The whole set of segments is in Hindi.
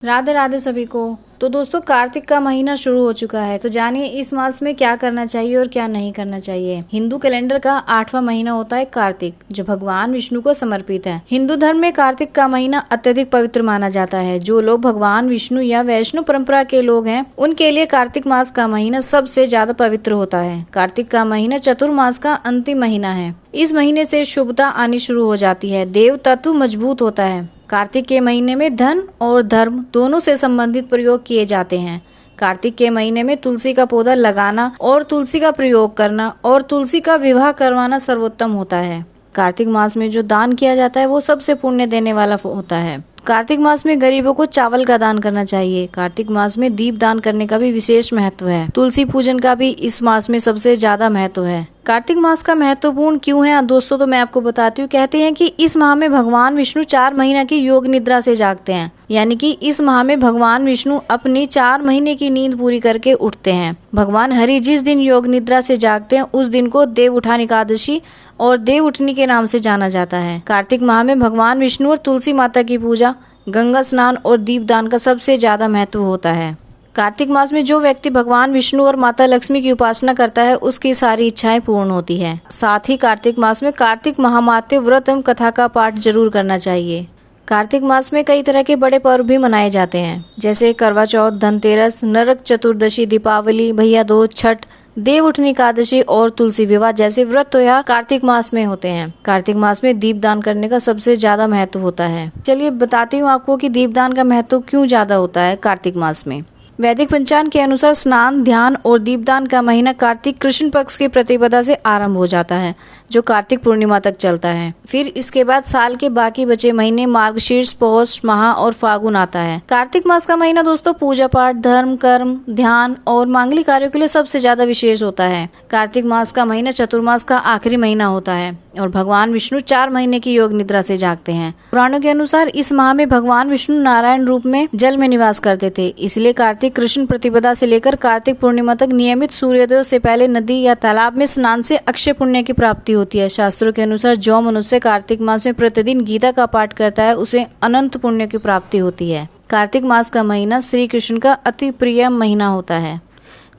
राधे राधे सभी को। तो दोस्तों, कार्तिक का महीना शुरू हो चुका है, तो जानिए इस मास में क्या करना चाहिए और क्या नहीं करना चाहिए। हिंदू कैलेंडर का 8वां महीना होता है कार्तिक, जो भगवान विष्णु को समर्पित है। हिंदू धर्म में कार्तिक का महीना अत्यधिक पवित्र माना जाता है। जो लोग भगवान विष्णु या वैष्णव परंपरा के लोग हैं, उनके लिए कार्तिक मास का महीना सबसे ज्यादा पवित्र होता है। कार्तिक का महीना चतुर्मास का अंतिम महीना है। इस महीने से शुभता आनी शुरू हो जाती है, देव तत्व मजबूत होता है। कार्तिक के महीने में धन और धर्म दोनों से संबंधित प्रयोग किए जाते हैं। कार्तिक के महीने में तुलसी का पौधा लगाना और तुलसी का प्रयोग करना और तुलसी का विवाह करवाना सर्वोत्तम होता है। कार्तिक मास में जो दान किया जाता है वो सबसे पुण्य देने वाला होता है। कार्तिक मास में गरीबों को चावल का दान करना चाहिए। कार्तिक मास में दीप दान करने का भी विशेष महत्व है। तुलसी पूजन का भी इस मास में सबसे ज्यादा महत्व है। कार्तिक मास का महत्वपूर्ण क्यों है दोस्तों, तो मैं आपको बताती हूँ। कहते हैं कि इस माह में भगवान विष्णु 4 महीना की योग निद्रा से जागते हैं, यानी कि इस माह में भगवान विष्णु अपनी 4 महीने की नींद पूरी करके उठते हैं। भगवान हरि जिस दिन योग निद्रा से जागते हैं उस दिन को देव उठान एकादशी और देव उठनी के नाम से जाना जाता है। कार्तिक माह में भगवान विष्णु और तुलसी माता की पूजा, गंगा स्नान और दीपदान का सबसे ज्यादा महत्व होता है। कार्तिक मास में जो व्यक्ति भगवान विष्णु और माता लक्ष्मी की उपासना करता है उसकी सारी इच्छाएं पूर्ण होती है। साथ ही कार्तिक मास में कार्तिक महामात्य व्रत एवं कथा का पाठ जरूर करना चाहिए। कार्तिक मास में कई तरह के बड़े पर्व भी मनाए जाते हैं, जैसे करवा चौथ, धनतेरस, नरक चतुर्दशी, दीपावली, भैया दूज, छठ, देव उठनी एकादशी और तुलसी विवाह जैसे व्रत त्योहार कार्तिक मास में होते हैं। कार्तिक मास में दीपदान करने का सबसे ज्यादा महत्व होता है। चलिए बताती हूँ आपको कि दीपदान का महत्व क्यों ज्यादा होता है कार्तिक मास में। वैदिक पंचांग के अनुसार स्नान, ध्यान और दीपदान का महीना कार्तिक कृष्ण पक्ष की प्रतिपदा से आरंभ हो जाता है, जो कार्तिक पूर्णिमा तक चलता है। फिर इसके बाद साल के बाकी बचे महीने मार्गशीर्ष, पौष माह और फागुन आता है। कार्तिक मास का महीना दोस्तों पूजा पाठ, धर्म, कर्म, ध्यान और मांगलिक कार्यों के लिए सबसे ज्यादा विशेष होता है। कार्तिक मास का महीना चतुर्मास का आखिरी महीना होता है और भगवान विष्णु 4 महीने की योग निद्रा से जागते हैं। पुराणों के अनुसार इस माह में भगवान विष्णु नारायण रूप में जल में निवास करते थे, इसलिए कार्तिक कृष्ण प्रतिपदा से लेकर कार्तिक पूर्णिमा तक नियमित सूर्योदय से पहले नदी या तालाब में स्नान से अक्षय पुण्य की प्राप्ति होती है। शास्त्रों के अनुसार जो मनुष्य कार्तिक मास में प्रतिदिन गीता का पाठ करता है उसे अनंत पुण्य की प्राप्ति होती है। कार्तिक मास का महीना श्री कृष्ण का अति प्रिय महीना होता है।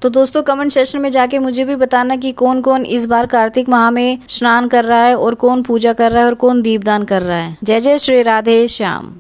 तो दोस्तों, कमेंट सेक्शन में जाके मुझे भी बताना कि कौन कौन इस बार कार्तिक माह में स्नान कर रहा है और कौन पूजा कर रहा है और कौन दीपदान कर रहा है। जय जय श्री राधे श्याम।